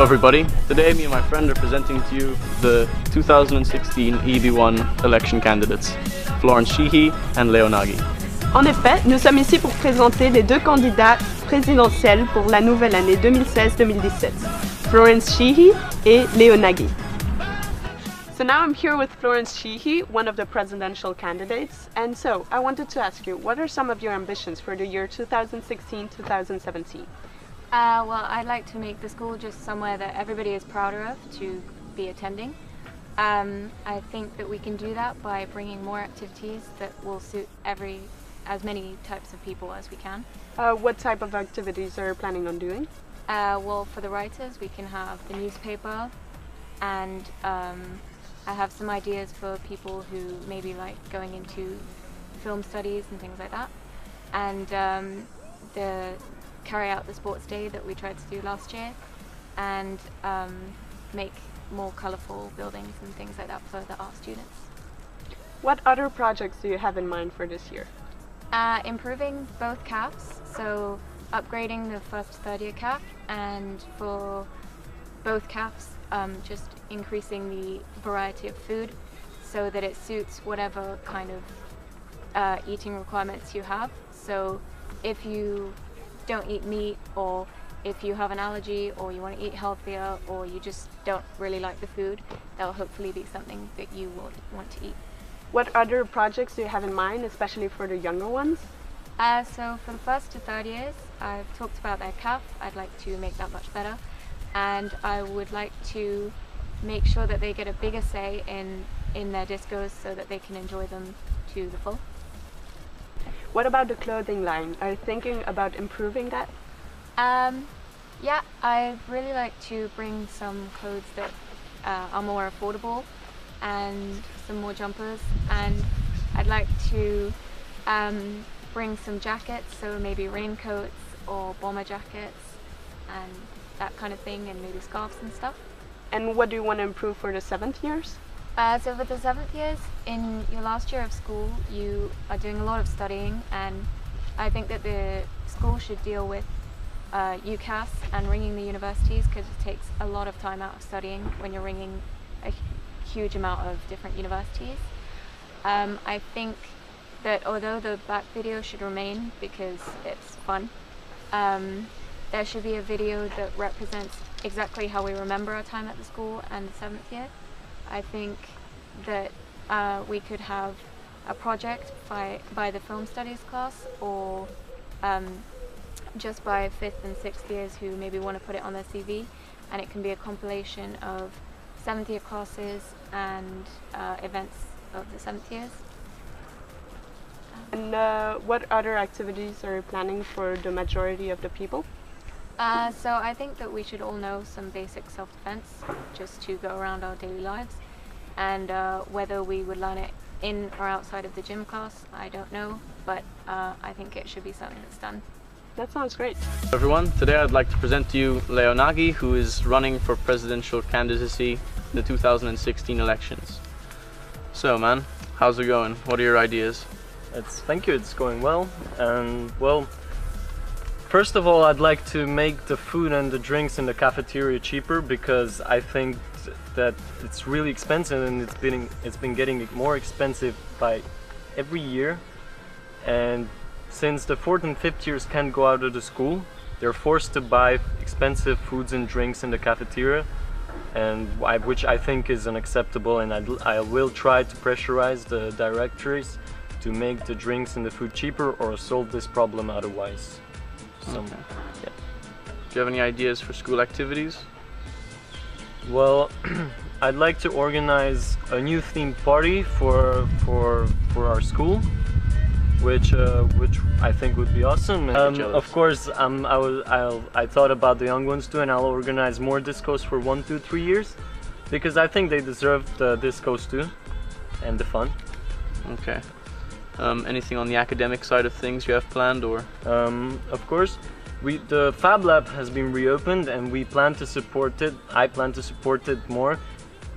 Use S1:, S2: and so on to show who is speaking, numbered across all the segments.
S1: Hello everybody, today me and my friend are presenting to you the 2016 EEB1 election candidates, Florence Sheehy and Nagy.
S2: En effet, nous sommes ici pour présenter les deux candidats présidentiels pour la nouvelle année 2016-2017, Florence Sheehy et Nagy. So now I'm here with Florence Sheehy, one of the presidential candidates, and so I wanted to ask you, what are some of your ambitions for the year 2016-2017?
S3: Well, I'd like to make the school just somewhere that everybody is prouder of to be attending. I think that we can do that by bringing more activities that will suit as many types of people as we can.
S2: What type of activities are you planning on doing?
S3: Well, for the writers, we can have the newspaper, and I have some ideas for people who maybe like going into film studies and things like that, and carry out the sports day that we tried to do last year, and make more colourful buildings and things like that for the art students.
S2: What other projects do you have in mind for this year?
S3: Improving both CAFs, so upgrading the first to third year CAF, and for both CAFs just increasing the variety of food so that it suits whatever kind of eating requirements you have. So if you don't eat meat, or if you have an allergy, or you want to eat healthier, or you just don't really like the food, that will hopefully be something that you would want to eat.
S2: What other projects do you have in mind, especially for the younger ones?
S3: So for the first to third years, I've talked about their CAF. I'd like to make that much better, and I would like to make sure that they get a bigger say in their discos so that they can enjoy them to the full.
S2: What about the clothing line? Are you thinking about improving that?
S3: Yeah, I'd really like to bring some clothes that are more affordable, and some more jumpers, and I'd like to bring some jackets, so maybe raincoats or bomber jackets and that kind of thing, and maybe scarves and stuff.
S2: And what do you want to improve for the 7th years?
S3: So for the 7th years, in your last year of school, you are doing a lot of studying, and I think that the school should deal with UCAS and ringing the universities, because it takes a lot of time out of studying when you're ringing a huge amount of different universities. I think that although the back video should remain because it's fun, there should be a video that represents exactly how we remember our time at the school and the 7th year. I think that we could have a project by the film studies class, or just by 5th and 6th years who maybe want to put it on their CV, and it can be a compilation of 7th year classes and events of the 7th years.
S2: And what other activities are you planning for the majority of the people?
S3: So I think that we should all know some basic self-defense just to go around our daily lives, and whether we would learn it in or outside of the gym class, I don't know, but I think it should be something that's done.
S2: That sounds great.
S1: Hello everyone, today I'd like to present to you Nagy, who is running for presidential candidacy in the 2016 elections. So man, how's it going? What are your ideas?
S4: Thank you, it's going well. And well, first of all, I'd like to make the food and the drinks in the cafeteria cheaper, because I think that it's really expensive, and it's been getting more expensive by every year. And since the 4th and 5th years can't go out of the school, they're forced to buy expensive foods and drinks in the cafeteria, and which I think is unacceptable, and I will try to pressurize the directories to make the drinks and the food cheaper, or solve this problem otherwise. So,
S1: okay.
S4: Yeah.
S1: Do you have any ideas for school activities?
S4: Well, I'd like to organize a new themed party for our school, which I think would be awesome. Of course, I thought about the young ones too, and I'll organize more discos for 1, 2, 3 years, because I think they deserve the discos too, and the fun.
S1: Okay. Anything on the academic side of things you have planned, or?
S4: Of course, the Fab Lab has been reopened, and we plan to support it. I plan to support it more,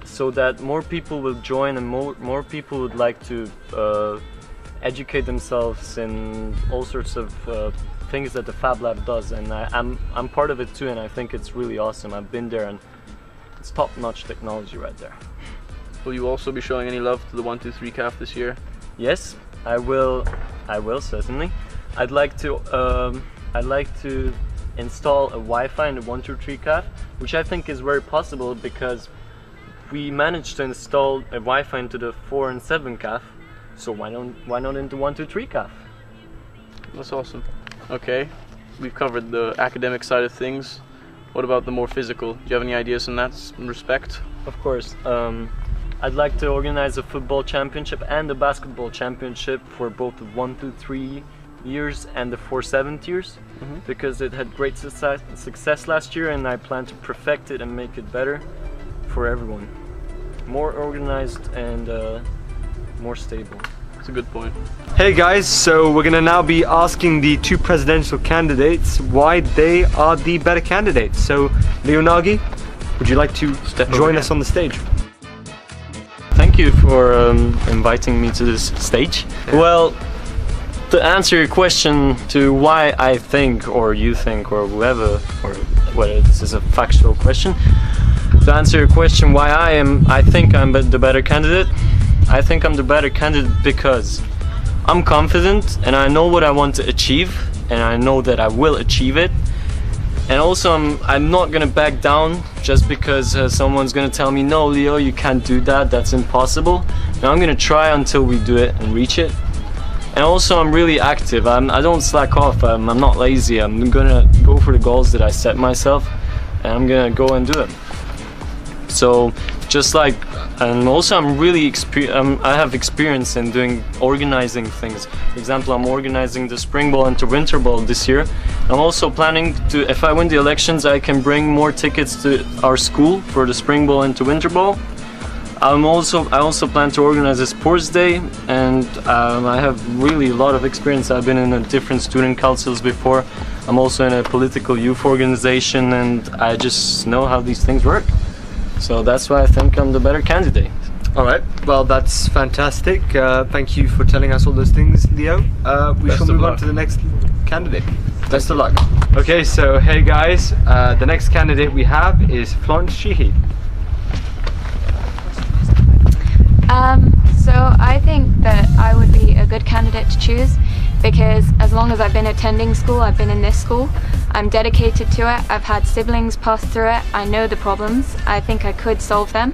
S4: so that more people will join, and more people would like to educate themselves in all sorts of things that the Fab Lab does, and I'm part of it too, and I think it's really awesome. I've been there and it's top-notch technology right there.
S1: Will you also be showing any love to the 123 CAF this year?
S4: Yes, I will certainly. I'd like to install a Wi-Fi in the 123 CAF, which I think is very possible because we managed to install a Wi-Fi into the 4 and 7 CAF, so why not into 123 CAF?
S1: That's awesome. Okay, we've covered the academic side of things. What about the more physical? Do you have any ideas in that respect?
S4: Of course. I'd like to organize a football championship and a basketball championship for both the 1-3 years and the 4-7 years, because it had great success last year, and I plan to perfect it and make it better for everyone. More organized and more stable.
S1: That's a good point.
S5: Hey guys, so we're gonna now be asking the two presidential candidates why they are the better candidates. So, Leo Nagy, would you like to join us on the stage?
S4: Thank you for inviting me to this stage. Yeah. Well, to answer your question to why I think, or you think, or whoever, or whether this is a factual question, to answer your question why I think I'm the better candidate. I think I'm the better candidate because I'm confident and I know what I want to achieve, and I know that I will achieve it. And also I'm not gonna back down just because someone's gonna tell me, no Leo, you can't do that, that's impossible. Now I'm gonna try until we do it and reach it. And also I'm really active, I don't slack off, I'm not lazy, I'm gonna go for the goals that I set myself, and I'm gonna go and do them. So just like, and also I'm really I have experience in organizing things. For example, I'm organizing the Spring Ball and the Winter Ball this year. I'm also planning to, if I win the elections, I can bring more tickets to our school for the Spring Ball and the Winter Ball. I also plan to organize a sports day, and I have really a lot of experience. I've been in different student councils before. I'm also in a political youth organization, and I just know how these things work. So that's why I think I'm the better candidate.
S5: All right, well that's fantastic. Thank you for telling us all those things, Leo. We shall move on to the next candidate. Best of luck. Okay, so hey guys, the next candidate we have is Florence Sheehy.
S3: So I think that I would be a good candidate to choose because as long as I've been attending school, I've been in this school, I'm dedicated to it, I've had siblings pass through it, I know the problems, I think I could solve them.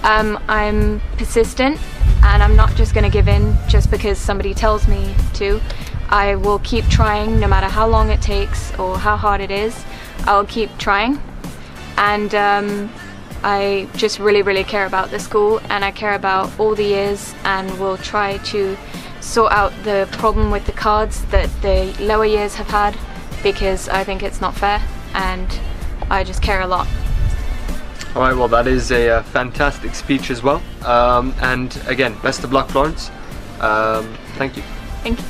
S3: I'm persistent and I'm not just going to give in just because somebody tells me to. I will keep trying no matter how long it takes or how hard it is. I'll keep trying, and I just really care about the school, and I care about all the years, and will try to sort out the problem with the cards that the lower years have had, because I think it's not fair and I just care a lot.
S5: Alright, well that is a fantastic speech as well, and again, best of luck Florence. Thank you.
S3: Thank you.